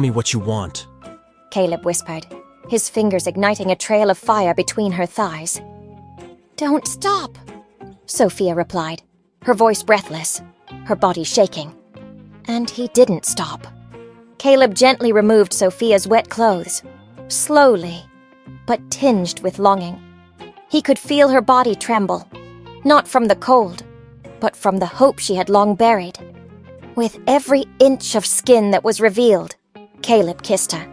me what you want," Caleb whispered, his fingers igniting a trail of fire between her thighs. "Don't stop," Sophia replied, her voice breathless, her body shaking. And he didn't stop. Caleb gently removed Sophia's wet clothes, slowly, but tinged with longing. He could feel her body tremble, not from the cold, but from the hope she had long buried. With every inch of skin that was revealed, Caleb kissed her.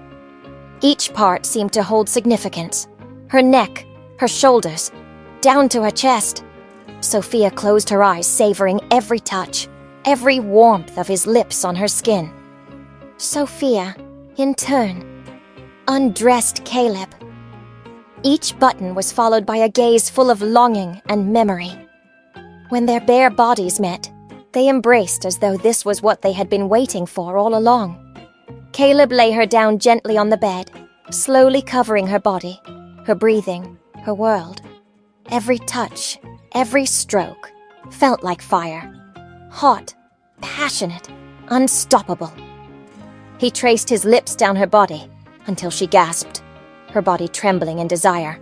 Each part seemed to hold significance. Her neck, her shoulders, down to her chest. Sophia closed her eyes, savoring every touch, every warmth of his lips on her skin. Sophia, in turn, undressed Caleb. Each button was followed by a gaze full of longing and memory. When their bare bodies met, they embraced as though this was what they had been waiting for all along. Caleb lay her down gently on the bed, slowly covering her body, her breathing, her world. Every touch, every stroke, felt like fire. Hot, passionate, unstoppable. He traced his lips down her body until she gasped, her body trembling in desire.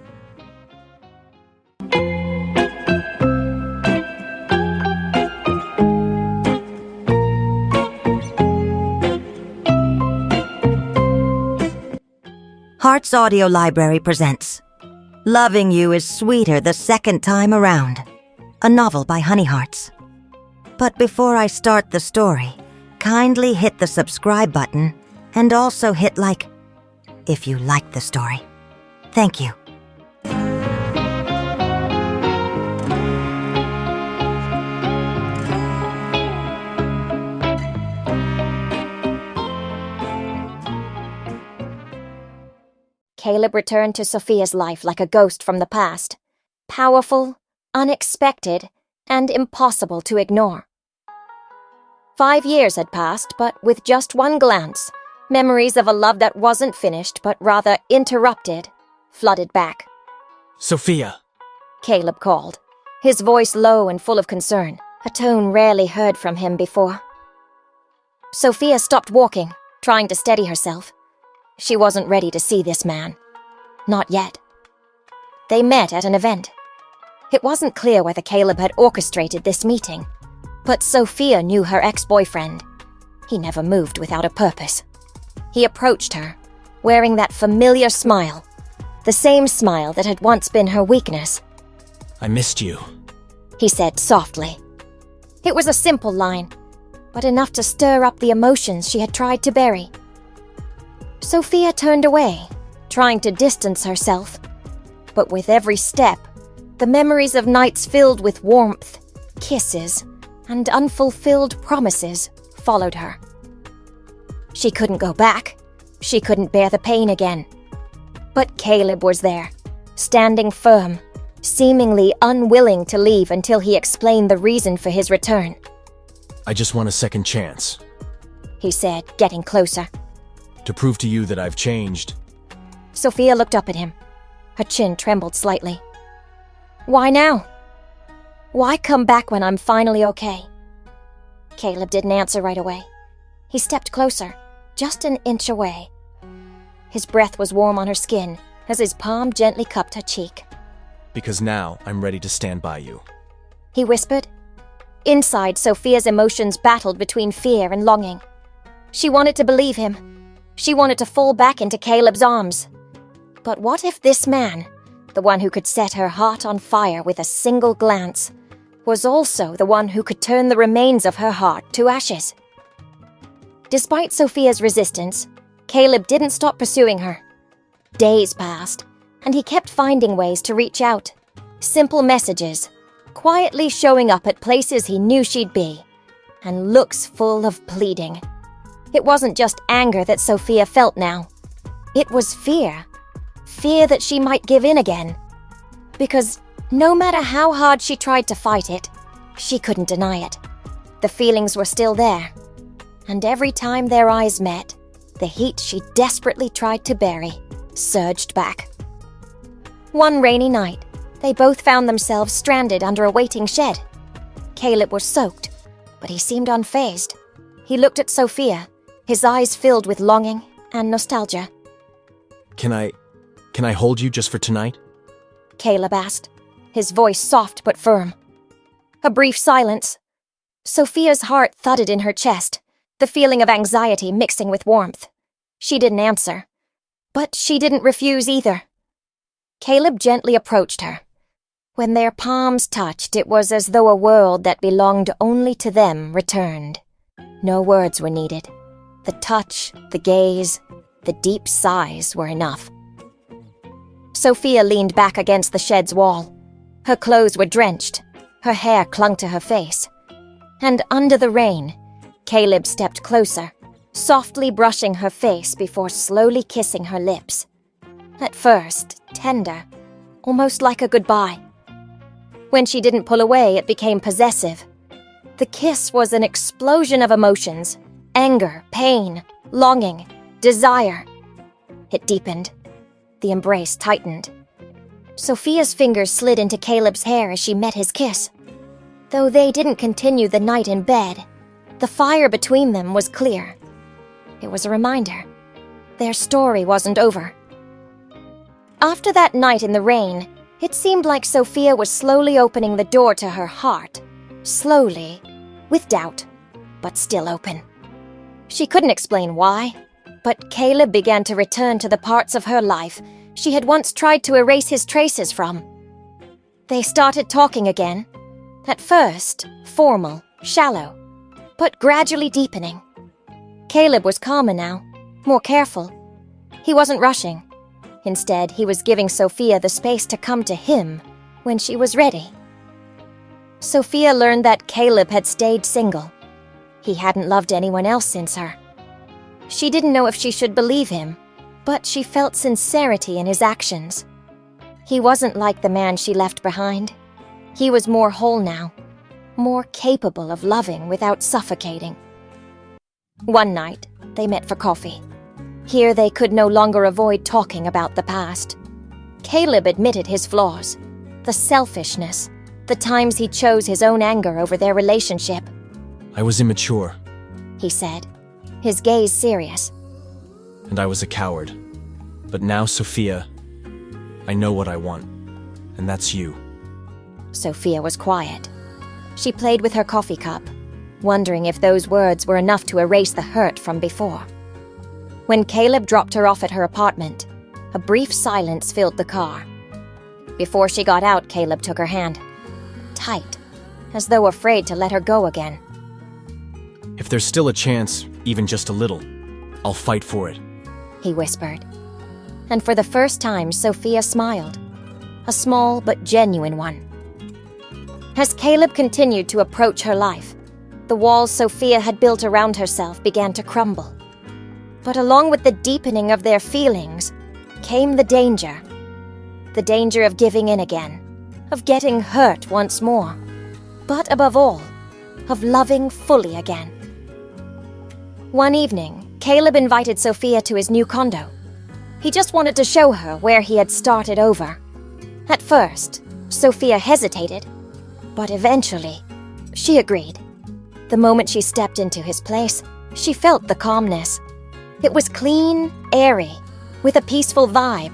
Heart's Audio Library presents Loving You is Sweeter the Second Time Around, a novel by Honey Hearts. But before I start the story, kindly hit the subscribe button and also hit like if you like the story. Thank you. Caleb returned to Sophia's life like a ghost from the past. Powerful, unexpected, and impossible to ignore. 5 years had passed, but with just one glance, memories of a love that wasn't finished but rather interrupted flooded back. "Sophia!" Caleb called, his voice low and full of concern, a tone rarely heard from him before. Sophia stopped walking, trying to steady herself. She wasn't ready to see this man. Not yet. They met at an event. It wasn't clear whether Caleb had orchestrated this meeting, but Sophia knew her ex-boyfriend. He never moved without a purpose. He approached her, wearing that familiar smile, the same smile that had once been her weakness. "I missed you," he said softly. It was a simple line, but enough to stir up the emotions she had tried to bury. Sophia turned away, trying to distance herself. But with every step, the memories of nights filled with warmth, kisses, and unfulfilled promises followed her. She couldn't go back. She couldn't bear the pain again. But Caleb was there, standing firm, seemingly unwilling to leave until he explained the reason for his return. "I just want a second chance," he said, getting closer. "to prove to you that I've changed." Sophia looked up at him. Her chin trembled slightly. "Why now? Why come back when I'm finally okay?" Caleb didn't answer right away. He stepped closer, just an inch away. His breath was warm on her skin as his palm gently cupped her cheek. "Because now I'm ready to stand by you," he whispered. Inside, Sophia's emotions battled between fear and longing. She wanted to believe him. She wanted to fall back into Caleb's arms. But what if this man, the one who could set her heart on fire with a single glance, was also the one who could turn the remains of her heart to ashes? Despite Sophia's resistance, Caleb didn't stop pursuing her. Days passed, and he kept finding ways to reach out. Simple messages, quietly showing up at places he knew she'd be, and looks full of pleading. It wasn't just anger that Sophia felt now. It was fear. Fear that she might give in again. Because no matter how hard she tried to fight it, she couldn't deny it. The feelings were still there. And every time their eyes met, the heat she desperately tried to bury surged back. One rainy night, they both found themselves stranded under a waiting shed. Caleb was soaked, but he seemed unfazed. He looked at Sophia, his eyes filled with longing and nostalgia. Can I hold you just for tonight? Caleb asked, his voice soft but firm. A brief silence. Sophia's heart thudded in her chest, the feeling of anxiety mixing with warmth. She didn't answer, but she didn't refuse either. Caleb gently approached her. When their palms touched, it was as though a world that belonged only to them returned. No words were needed. The touch, the gaze, the deep sighs were enough. Sophia leaned back against the shed's wall. Her clothes were drenched. Her hair clung to her face. And under the rain, Caleb stepped closer, softly brushing her face before slowly kissing her lips. At first, tender, almost like a goodbye. When she didn't pull away, it became possessive. The kiss was an explosion of emotions: anger, pain, longing, desire. It deepened. The embrace tightened. Sophia's fingers slid into Caleb's hair as she met his kiss. Though they didn't continue the night in bed, the fire between them was clear. It was a reminder. Their story wasn't over. After that night in the rain, it seemed like Sophia was slowly opening the door to her heart. Slowly, with doubt, but still open. She couldn't explain why, but Caleb began to return to the parts of her life she had once tried to erase his traces from. They started talking again. At first, formal, shallow, but gradually deepening. Caleb was calmer now, more careful. He wasn't rushing. Instead, he was giving Sophia the space to come to him when she was ready. Sophia learned that Caleb had stayed single. He hadn't loved anyone else since her. She didn't know if she should believe him, but she felt sincerity in his actions. He wasn't like the man she left behind. He was more whole now, more capable of loving without suffocating. One night, they met for coffee. Here they could no longer avoid talking about the past. Caleb admitted his flaws, the selfishness, the times he chose his own anger over their relationship. I was immature. He said, his gaze serious. And I was a coward. But now, Sophia, I know what I want. And that's you. Sophia was quiet. She played with her coffee cup, wondering if those words were enough to erase the hurt from before. When Caleb dropped her off at her apartment, a brief silence filled the car. Before she got out, Caleb took her hand. Tight, as though afraid to let her go again. If there's still a chance, even just a little, I'll fight for it, he whispered. And for the first time, Sophia smiled. A small but genuine one. As Caleb continued to approach her life, the walls Sophia had built around herself began to crumble. But along with the deepening of their feelings came the danger. The danger of giving in again, of getting hurt once more, but above all, of loving fully again. One evening, Caleb invited Sophia to his new condo. He just wanted to show her where he had started over. At first, Sophia hesitated, but eventually, she agreed. The moment she stepped into his place, she felt the calmness. It was clean, airy, with a peaceful vibe.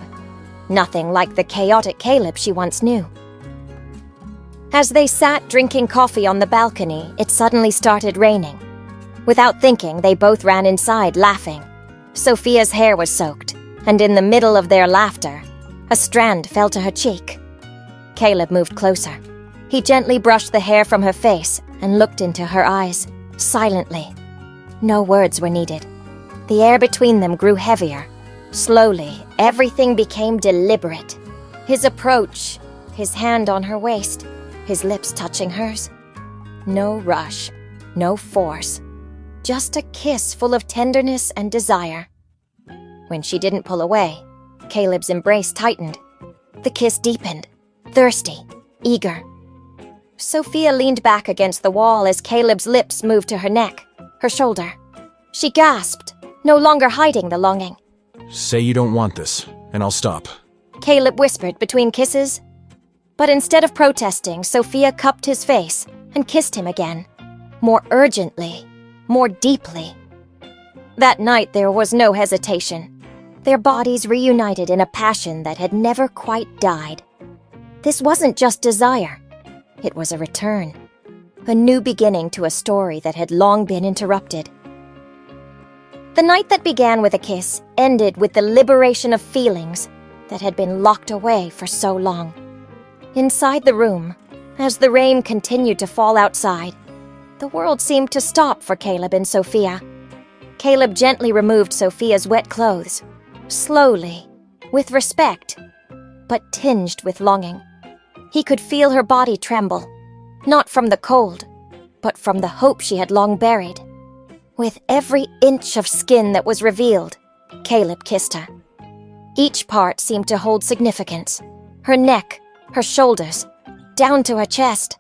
Nothing like the chaotic Caleb she once knew. As they sat drinking coffee on the balcony, it suddenly started raining. Without thinking, they both ran inside, laughing. Sophia's hair was soaked, and in the middle of their laughter, a strand fell to her cheek. Caleb moved closer. He gently brushed the hair from her face and looked into her eyes, silently. No words were needed. The air between them grew heavier. Slowly, everything became deliberate. His approach, his hand on her waist, his lips touching hers. No rush, no force. Just a kiss full of tenderness and desire. When she didn't pull away, Caleb's embrace tightened. The kiss deepened, thirsty, eager. Sophia leaned back against the wall as Caleb's lips moved to her neck, her shoulder. She gasped, no longer hiding the longing. Say you don't want this, and I'll stop. Caleb whispered between kisses. But instead of protesting, Sophia cupped his face and kissed him again, more urgently, more deeply. That night there was no hesitation. Their bodies reunited in a passion that had never quite died. This wasn't just desire. It was a return. A new beginning to a story that had long been interrupted. The night that began with a kiss ended with the liberation of feelings that had been locked away for so long. Inside the room, as the rain continued to fall outside, the world seemed to stop for Caleb and Sophia. Caleb gently removed Sophia's wet clothes, slowly, with respect, but tinged with longing. He could feel her body tremble, not from the cold, but from the hope she had long buried. With every inch of skin that was revealed, Caleb kissed her. Each part seemed to hold significance. Her neck, her shoulders, down to her chest.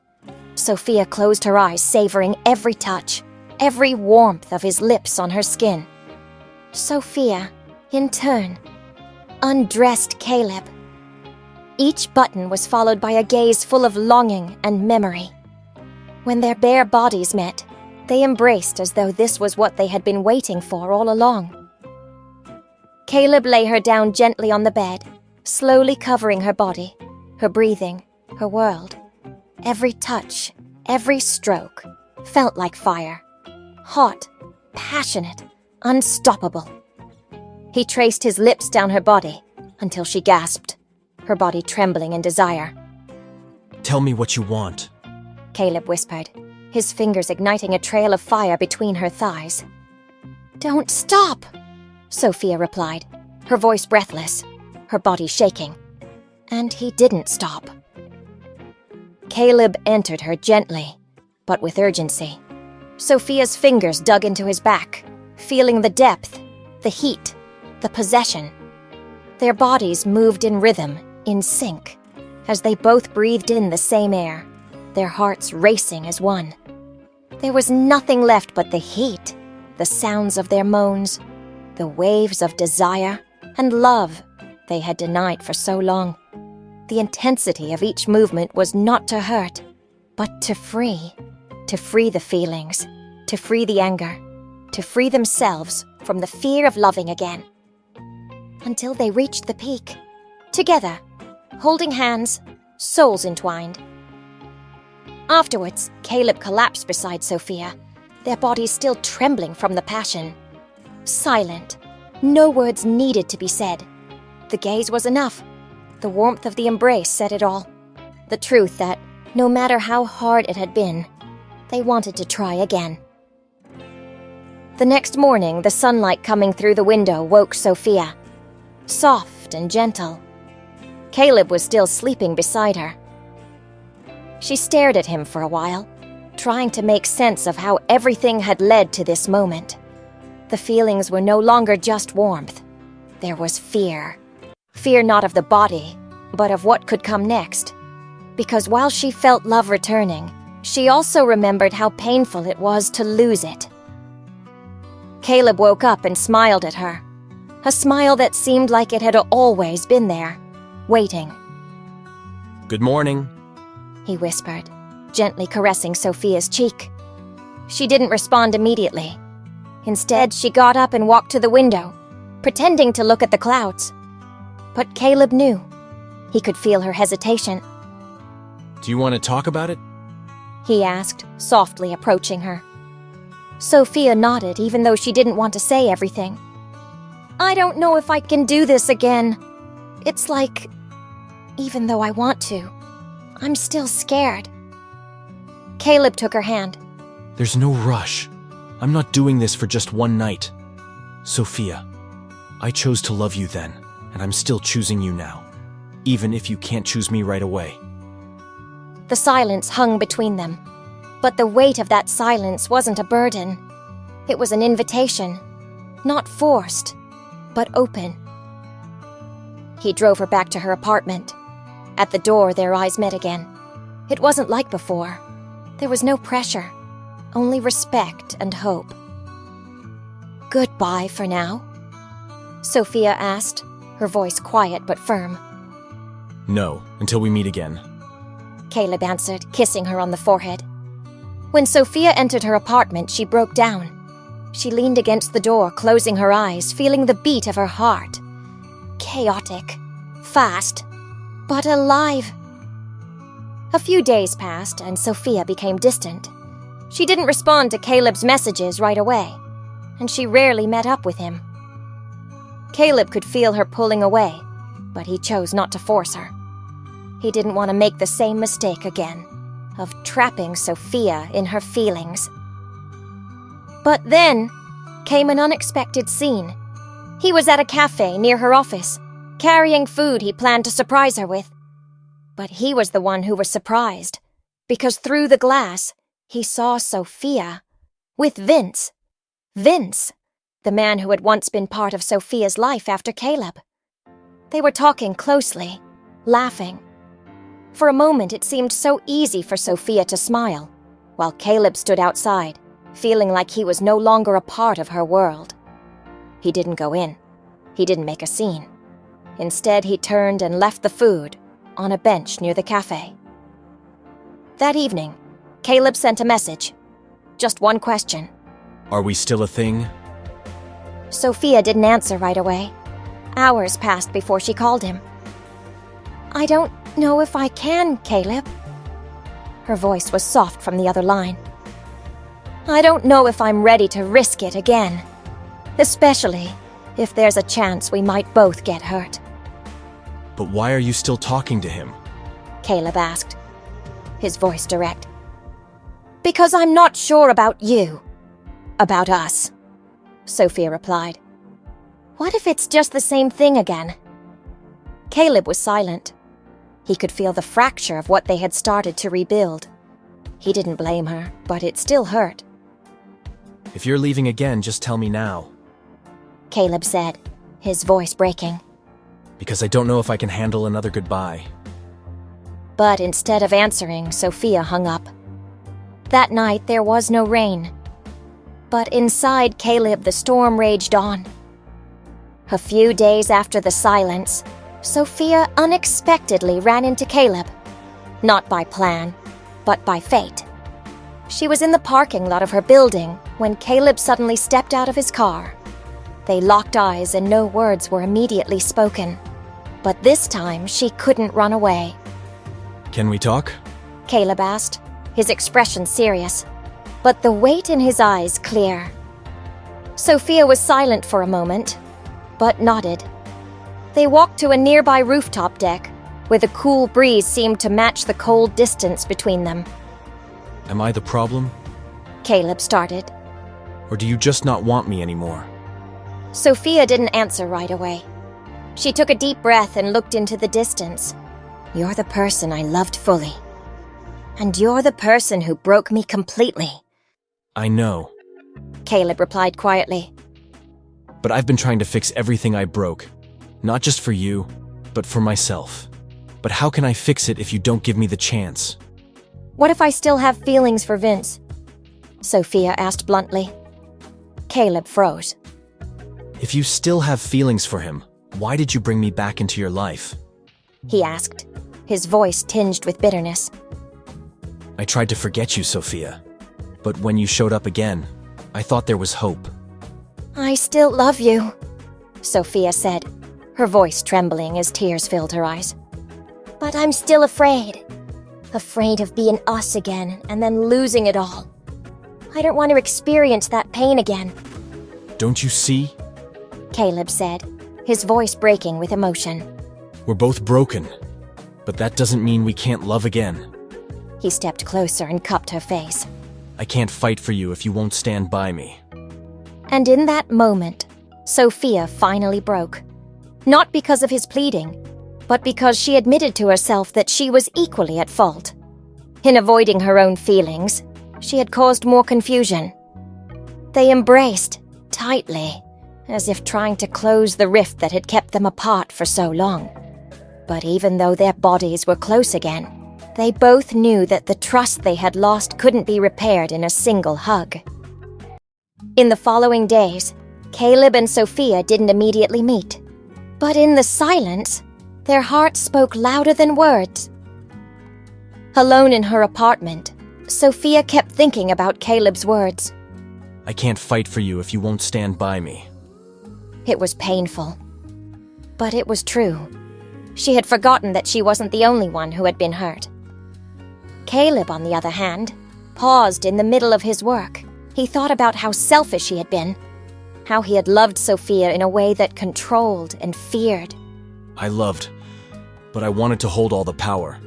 Sophia closed her eyes, savoring every touch, every warmth of his lips on her skin. Sophia, in turn, undressed Caleb. Each button was followed by a gaze full of longing and memory. When their bare bodies met, they embraced as though this was what they had been waiting for all along. Caleb lay her down gently on the bed, slowly covering her body, her breathing, her world. Every touch, every stroke, felt like fire. Hot, passionate, unstoppable. He traced his lips down her body until she gasped, her body trembling in desire. Tell me what you want. Caleb whispered, his fingers igniting a trail of fire between her thighs. Don't stop, Sophia replied, her voice breathless, her body shaking. And he didn't stop. Caleb entered her gently, but with urgency. Sophia's fingers dug into his back, feeling the depth, the heat, the possession. Their bodies moved in rhythm, in sync, as they both breathed in the same air, their hearts racing as one. There was nothing left but the heat, the sounds of their moans, the waves of desire and love they had denied for so long. The intensity of each movement was not to hurt, but to free the feelings, to free the anger, to free themselves from the fear of loving again. Until they reached the peak, together, holding hands, souls entwined. Afterwards, Caleb collapsed beside Sophia, their bodies still trembling from the passion. Silent, no words needed to be said. The gaze was enough. The warmth of the embrace said it all. The truth that, no matter how hard it had been, they wanted to try again. The next morning, the sunlight coming through the window woke Sophia, soft and gentle. Caleb was still sleeping beside her. She stared at him for a while, trying to make sense of how everything had led to this moment. The feelings were no longer just warmth. There was fear. Fear not of the body, but of what could come next. Because while she felt love returning, she also remembered how painful it was to lose it. Caleb woke up and smiled at her. A smile that seemed like it had always been there, waiting. Good morning, he whispered, gently caressing Sophia's cheek. She didn't respond immediately. Instead, she got up and walked to the window, pretending to look at the clouds. But Caleb knew. He could feel her hesitation. Do you want to talk about it? He asked, softly approaching her. Sophia nodded, even though she didn't want to say everything. I don't know if I can do this again. It's like, even though I want to, I'm still scared. Caleb took her hand. There's no rush. I'm not doing this for just one night. Sophia, I chose to love you then, and I'm still choosing you now, even if you can't choose me right away. The silence hung between them, but the weight of that silence wasn't a burden. It was an invitation, not forced, but open. He drove her back to her apartment. At the door, their eyes met again. It wasn't like before. There was no pressure, only respect and hope. Goodbye for now? Sophia asked, her voice quiet but firm. No, until we meet again. Caleb answered, kissing her on the forehead. When Sophia entered her apartment, she broke down. She leaned against the door, closing her eyes, feeling the beat of her heart. Chaotic, fast, but alive. A few days passed, and Sophia became distant. She didn't respond to Caleb's messages right away, and she rarely met up with him. Caleb could feel her pulling away, but he chose not to force her. He didn't want to make the same mistake again, of trapping Sophia in her feelings. But then came an unexpected scene. He was at a cafe near her office, carrying food he planned to surprise her with. But he was the one who was surprised, because through the glass, he saw Sophia with Vince. Vince, the man who had once been part of Sophia's life after Caleb. They were talking closely, laughing. For a moment, it seemed so easy for Sophia to smile, while Caleb stood outside, feeling like he was no longer a part of her world. He didn't go in. He didn't make a scene. Instead, he turned and left the food on a bench near the cafe. That evening, Caleb sent a message. Just one question. Are we still a thing? Sophia didn't answer right away. Hours passed before she called him. I don't know if I can, Caleb. Her voice was soft from the other line. I don't know if I'm ready to risk it again, especially if there's a chance we might both get hurt. But why are you still talking to him? Caleb asked, his voice direct. Because I'm not sure about you. About us, Sophia replied. What if it's just the same thing again? Caleb was silent. He could feel the fracture of what they had started to rebuild. He didn't blame her, but it still hurt. If you're leaving again, just tell me now. Caleb said, his voice breaking. Because I don't know if I can handle another goodbye. But instead of answering, Sophia hung up. That night there was no rain. But inside Caleb the storm raged on. A few days after the silence, Sophia unexpectedly ran into Caleb. Not by plan, but by fate. She was in the parking lot of her building when Caleb suddenly stepped out of his car. They locked eyes and no words were immediately spoken. But this time she couldn't run away. Can we talk? Caleb asked, his expression serious, but the weight in his eyes clear. Sophia was silent for a moment, but nodded. They walked to a nearby rooftop deck, where the cool breeze seemed to match the cold distance between them. Am I the problem? Caleb started. Or do you just not want me anymore? Sophia didn't answer right away. She took a deep breath and looked into the distance. You're the person I loved fully. And you're the person who broke me completely. I know. Caleb replied quietly. But I've been trying to fix everything I broke. Not just for you, but for myself. But how can I fix it if you don't give me the chance? What if I still have feelings for Vince? Sophia asked bluntly. Caleb froze. If you still have feelings for him, why did you bring me back into your life? He asked, his voice tinged with bitterness. I tried to forget you, Sophia. But when you showed up again, I thought there was hope. I still love you, Sophia said, her voice trembling as tears filled her eyes. But I'm still afraid. Afraid of being us again and then losing it all. I don't want to experience that pain again. Don't you see? Caleb said, his voice breaking with emotion. We're both broken, but that doesn't mean we can't love again. He stepped closer and cupped her face. I can't fight for you if you won't stand by me. And in that moment, Sophia finally broke. Not because of his pleading, but because she admitted to herself that she was equally at fault. In avoiding her own feelings, she had caused more confusion. They embraced, tightly, as if trying to close the rift that had kept them apart for so long. But even though their bodies were close again, they both knew that the trust they had lost couldn't be repaired in a single hug. In the following days, Caleb and Sophia didn't immediately meet. But in the silence, their hearts spoke louder than words. Alone in her apartment, Sophia kept thinking about Caleb's words. I can't fight for you if you won't stand by me. It was painful. But it was true. She had forgotten that she wasn't the only one who had been hurt. Caleb, on the other hand, paused in the middle of his work. He thought about how selfish he had been, how he had loved Sophia in a way that controlled and feared. I loved, but I wanted to hold all the power.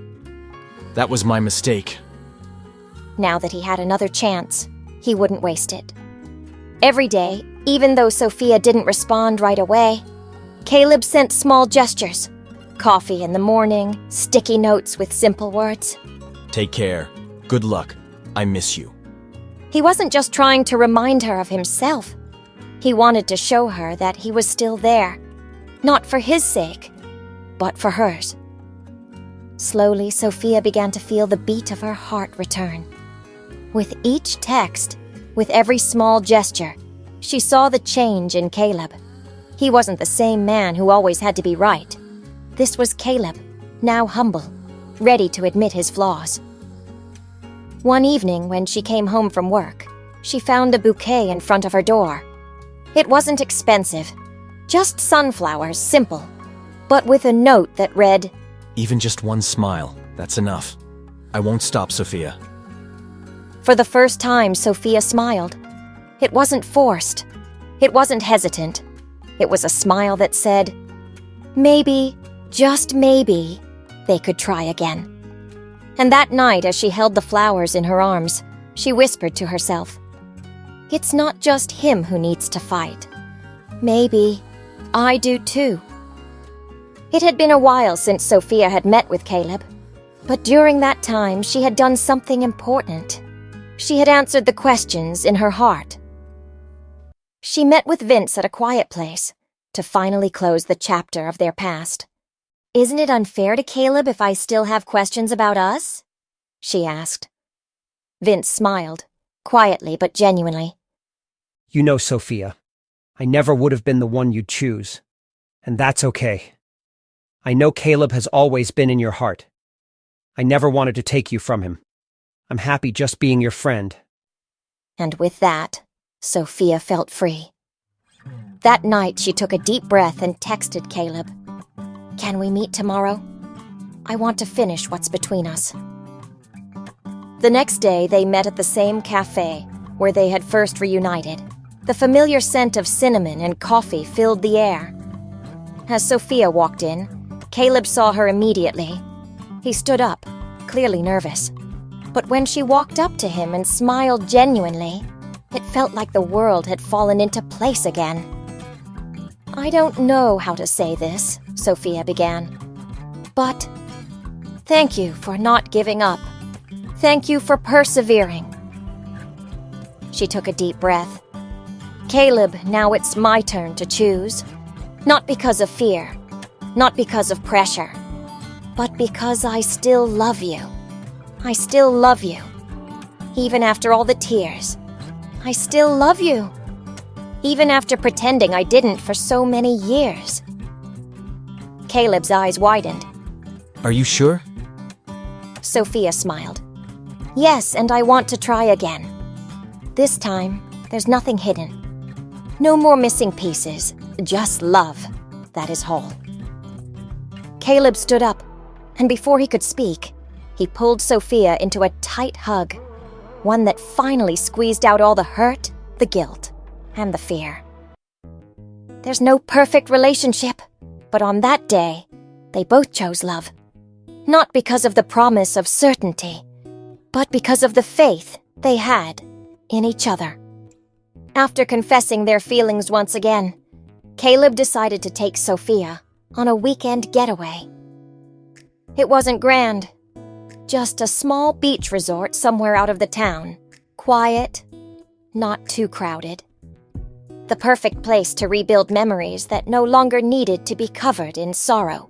That was my mistake. Now that he had another chance, he wouldn't waste it. Every day, even though Sophia didn't respond right away, Caleb sent small gestures. Coffee in the morning, sticky notes with simple words. Take care. Good luck. I miss you. He wasn't just trying to remind her of himself. He wanted to show her that he was still there, not for his sake, but for hers. Slowly, Sophia began to feel the beat of her heart return. With each text, with every small gesture, she saw the change in Caleb. He wasn't the same man who always had to be right. This was Caleb, now humble, ready to admit his flaws. One evening, when she came home from work, she found a bouquet in front of her door. It wasn't expensive, just sunflowers, simple, but with a note that read, Even just one smile, that's enough. I won't stop, Sophia. For the first time, Sophia smiled. It wasn't forced. It wasn't hesitant. It was a smile that said, maybe, just maybe, they could try again. And that night, as she held the flowers in her arms, she whispered to herself, it's not just him who needs to fight. Maybe I do too. It had been a while since Sophia had met with Caleb, but during that time she had done something important. She had answered the questions in her heart. She met with Vince at a quiet place to finally close the chapter of their past. Isn't it unfair to Caleb if I still have questions about us? She asked. Vince smiled, quietly but genuinely. You know, Sophia, I never would have been the one you'd choose, and that's okay. I know Caleb has always been in your heart. I never wanted to take you from him. I'm happy just being your friend. And with that, Sophia felt free. That night, she took a deep breath and texted Caleb. Can we meet tomorrow? I want to finish what's between us. The next day, they met at the same cafe where they had first reunited. The familiar scent of cinnamon and coffee filled the air. As Sophia walked in, Caleb saw her immediately. He stood up, clearly nervous. But when she walked up to him and smiled genuinely, it felt like the world had fallen into place again. I don't know how to say this, Sophia began. But thank you for not giving up. Thank you for persevering. She took a deep breath. Caleb, now it's my turn to choose. Not because of fear, not because of pressure, but because I still love you. I still love you. Even after all the tears, I still love you. Even after pretending I didn't for so many years. Caleb's eyes widened. Are you sure? Sophia smiled. Yes, and I want to try again. This time, there's nothing hidden. No more missing pieces, just love that is whole. Caleb stood up, and before he could speak, he pulled Sophia into a tight hug, one that finally squeezed out all the hurt, the guilt, and the fear. There's no perfect relationship, but on that day, they both chose love. Not because of the promise of certainty, but because of the faith they had in each other. After confessing their feelings once again, Caleb decided to take Sophia on a weekend getaway. It wasn't grand, just a small beach resort somewhere out of the town, quiet, not too crowded. The perfect place to rebuild memories that no longer needed to be covered in sorrow.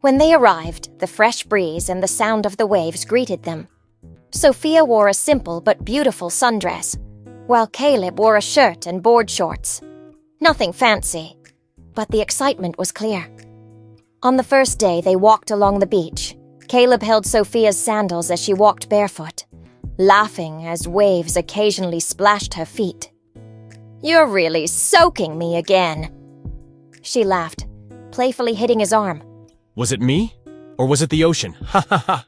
When they arrived, the fresh breeze and the sound of the waves greeted them. Sophia wore a simple but beautiful sundress, while Caleb wore a shirt and board shorts. Nothing fancy, but the excitement was clear. On the first day they walked along the beach, Caleb held Sophia's sandals as she walked barefoot, laughing as waves occasionally splashed her feet. You're really soaking me again. She laughed, playfully hitting his arm. Was it me? Or was it the ocean? Ha ha ha!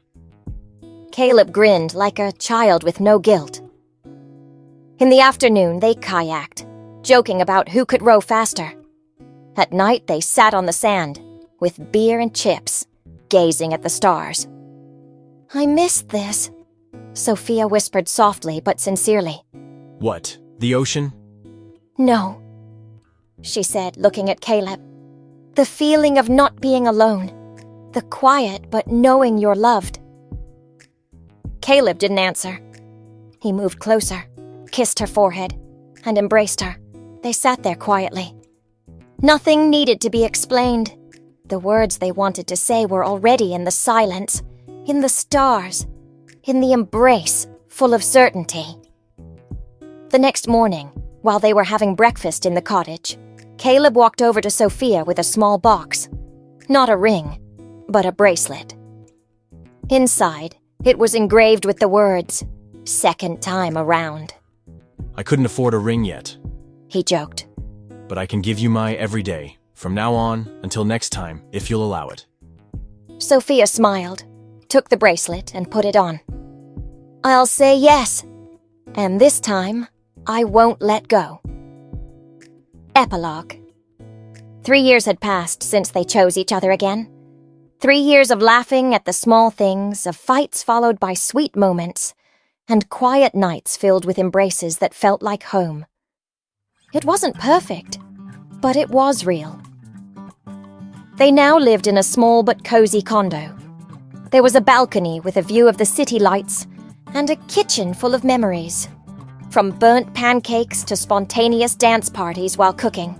Caleb grinned like a child with no guilt. In the afternoon, they kayaked, joking about who could row faster. At night, they sat on the sand, with beer and chips, gazing at the stars. I missed this, Sophia whispered softly but sincerely. What, the ocean? No, she said, looking at Caleb. The feeling of not being alone. The quiet but knowing you're loved. Caleb didn't answer. He moved closer, kissed her forehead, and embraced her. They sat there quietly. Nothing needed to be explained. The words they wanted to say were already in the silence, in the stars, in the embrace full of certainty. The next morning, while they were having breakfast in the cottage, Caleb walked over to Sophia with a small box. Not a ring, but a bracelet. Inside, it was engraved with the words, "Second time around." I couldn't afford a ring yet, he joked. but I can give you my every day, from now on until next time, if you'll allow it. Sophia smiled, took the bracelet and put it on. I'll say yes, and this time, I won't let go. Epilogue. 3 years had passed since they chose each other again. 3 years of laughing at the small things, of fights followed by sweet moments, and quiet nights filled with embraces that felt like home. It wasn't perfect, but it was real. They now lived in a small but cozy condo. There was a balcony with a view of the city lights and a kitchen full of memories, from burnt pancakes to spontaneous dance parties while cooking.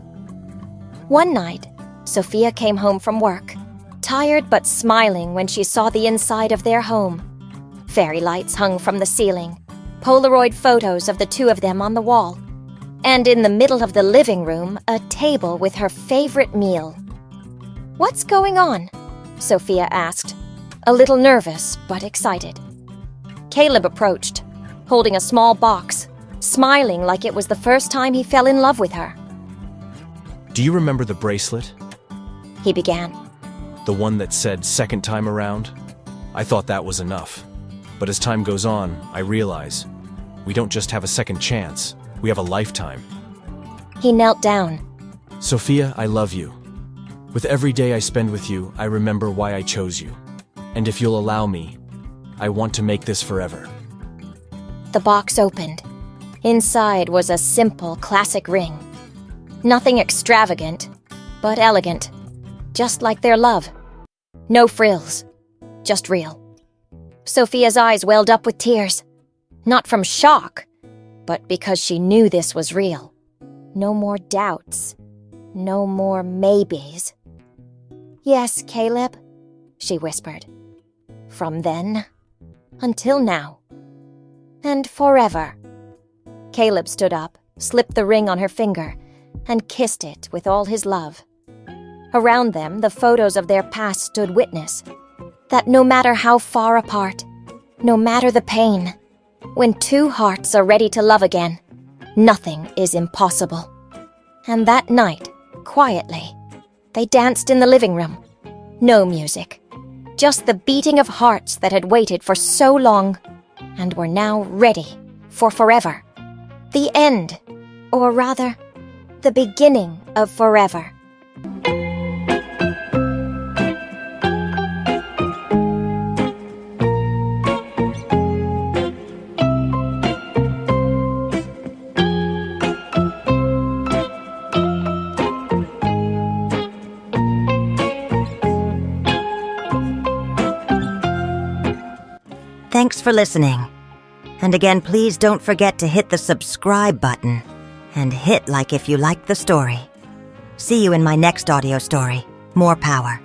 One night, Sophia came home from work, tired but smiling when she saw the inside of their home. Fairy lights hung from the ceiling, Polaroid photos of the two of them on the wall, and in the middle of the living room, a table with her favorite meal. What's going on? Sophia asked, a little nervous but excited. Caleb approached, holding a small box, smiling like it was the first time he fell in love with her. Do you remember the bracelet? He began. The one that said second time around? I thought that was enough. But as time goes on, I realize we don't just have a second chance, we have a lifetime. He knelt down. Sophia, I love you. With every day I spend with you, I remember why I chose you. And if you'll allow me, I want to make this forever. The box opened. Inside was a simple, classic ring. Nothing extravagant, but elegant. Just like their love. No frills. Just real. Sophia's eyes welled up with tears. Not from shock, but because she knew this was real. No more doubts. No more maybes. Yes, Caleb, she whispered. From then until now. And forever. Caleb stood up, slipped the ring on her finger, and kissed it with all his love. Around them, the photos of their past stood witness that no matter how far apart, no matter the pain, when two hearts are ready to love again, nothing is impossible. And that night, quietly, they danced in the living room. No music, just the beating of hearts that had waited for so long and were now ready for forever. The end, or rather, the beginning of forever. Thanks for listening. And again, please don't forget to hit the subscribe button and hit like if you liked the story. See you in my next audio story. More power.